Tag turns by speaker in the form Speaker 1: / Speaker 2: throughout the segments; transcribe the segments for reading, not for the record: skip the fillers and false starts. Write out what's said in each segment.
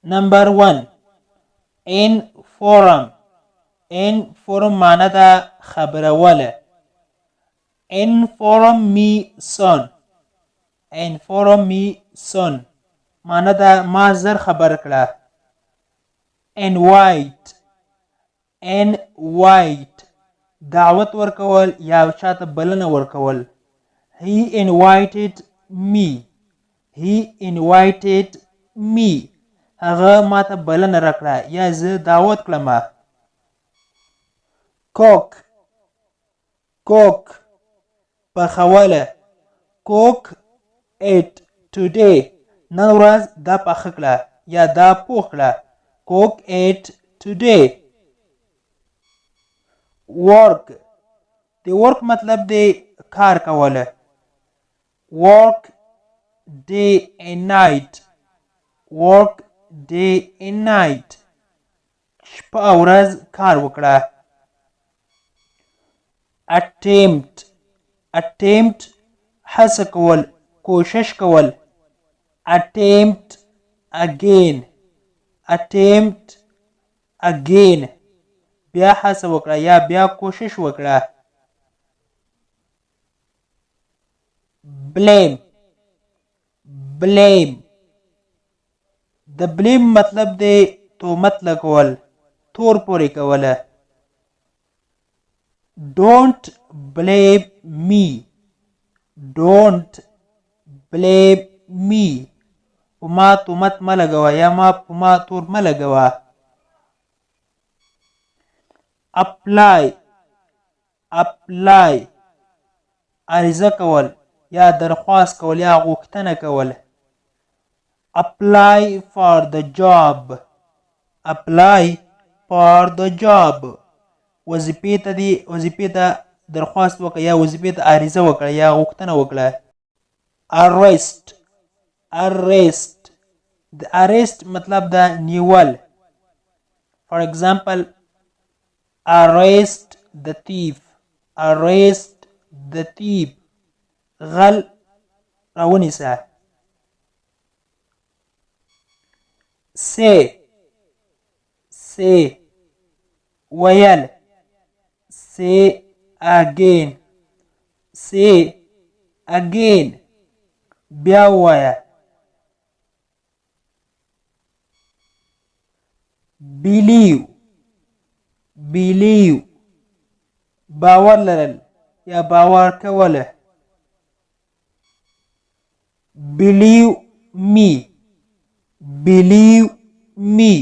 Speaker 1: Number 1. Inform. Inform معنی ده خبروله. Inform me son. Inform me son معنی ده ما زر خبر کړه. Invite. Invite دعوت ورکول یا چاته بلنه ورکول. He invited me. He invited me هغه ما ته بلنه راکړه یا زه دعوت کړم. Cook. Cook پخوله. Cook it today نن ورځ دا پخه کړه یا دا پوخ کړه. Cook it today. Work. د work مطلب دی کار کوله. Work day and night. Work day and night شپه او ورځ کار وکړه. Attempt. Attempt هڅه کول کوشش کول. Attempt again. Attempt again بیا هڅه وکړه یا بیا کوشش وکړه. Blame. Blame د blame مطلب دی تهمت لګول تور پورې کوله. Don't blame me. Don't blame me په ما تهمت مه لګوه یا په ما تور مه لګوه. Apply. Apply عریضه کول یا درخواست کول یا غوښتنه کول. Apply for the job. Apply for the job وظیفې ته درخواست وکړه یا وظیفې ته عریضه وکړه یا غوښتنه وکړه. Arrest. Arrest د arrest مطلب ده نیول. For example, arrest the thief. Arrest the thief غل راونیسه. Say. Say ویل. Say again. Say again بیا ووایه. Believe. Believe باور لرل یا باور کوله. Believe me. Believe me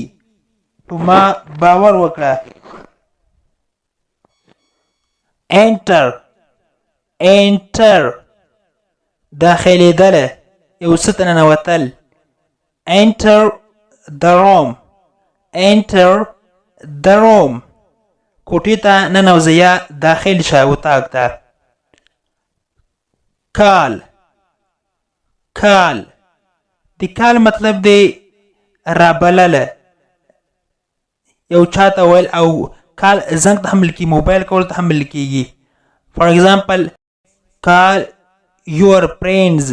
Speaker 1: په ما باور وکړه. Enter. Enter داخلېدله یو څه ته ننوتل. Enter the room. Enter the room کوټې ته ننوځه یا داخل شه اتاق ته. Call. Call د کال مطلب دی رابلله یو چاته ویل او کال زنګ ته هم لیکي موبایل کول ته هم لیکيږي. For example, call your friends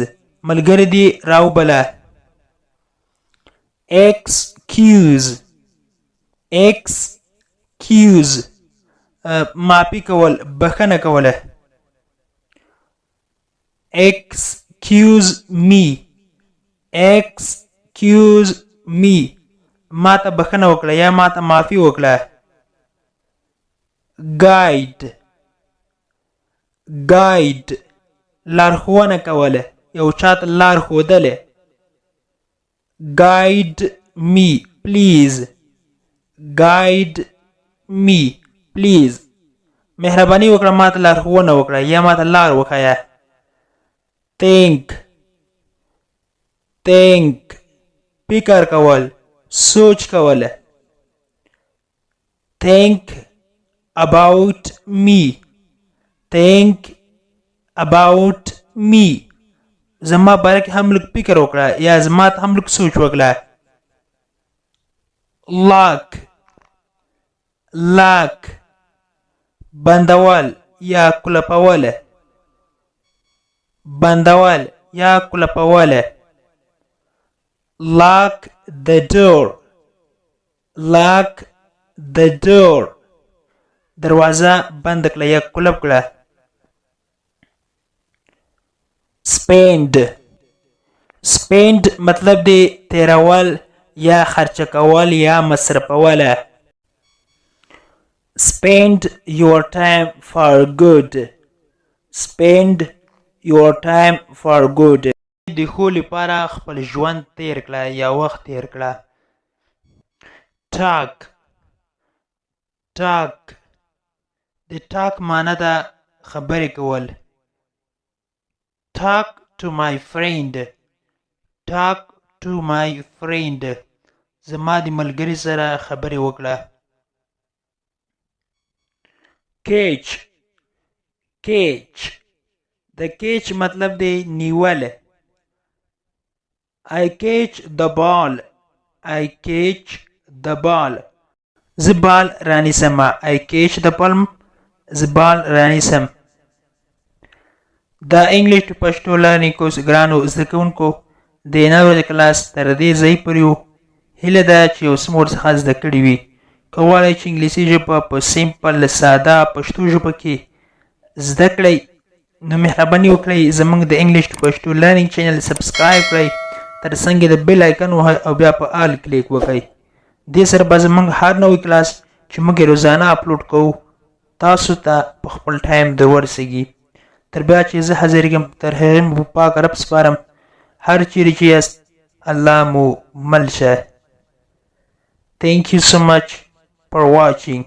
Speaker 1: ملګری دی راوبله. Excuse. Excuse معافي کول بخښنه کوله. Excuse me. Excuse me ما ته بخښنه وکړه یا ما ته معافي وکړه. Guide. Guide لارښوونه کوله یو چاته لار ښودله. Guide me please. Guide me please مهرباني وکړه ما ته لارښوونه وکړه یا ما ته لار وښایه. Think. Think فکر کول سوچ کوله. Think about me. Think about me زما باره کې هم لږ فکر وکړه یا زما ته هم لږ سوچ وکړه. Lock. Lock بندول یا کلپوله. بندول یا کلپوله. lock the door lock the door دروازه بند کړه یا قلف کړه spend مطلب دی تیرول یا خرچه کول یا مصرفول spend your time for good د ښو لپاره خپل ژوند تیر کړه یا وخت تیر کړه talk د talk معنی ده خبرې کول talk to my friend زما د ملګري سره خبرې وکړه catch د catch مطلب دی نیول I catch the ball زه بال رانیسم I catch the ball زه بال رانیسم د انګلیش ټو پښتو لرنینګ کورس ګرانو زده کوونکو د نن ورځې کلاس تر دې ځای پورې و هیله ده چې یو څه مو ورڅخه زده کړي وي که غواړئ چې انګلیسي ژبه په سیمپل ساده پښتو ژبه کې زده کړئ نو مهرباني وکړئ زموږ د انګلیش ټو پښتو لرنینګ چینل سبسکرایب کړئ تر څنګ د بیل آیکن ووهئ او بیا په آل کلیک وکړئ دې سره به زموږ هر نوی کلاس چې موږ یې روزانه اپلوډ کوو تاسو ته په خپل ټایم در ورسیږي تر بیا چې زه حاضرېږم تر هغې مو په پاک رب سپارم هر چیرې چې یاست الله مو مل شه Thank you so much for watching.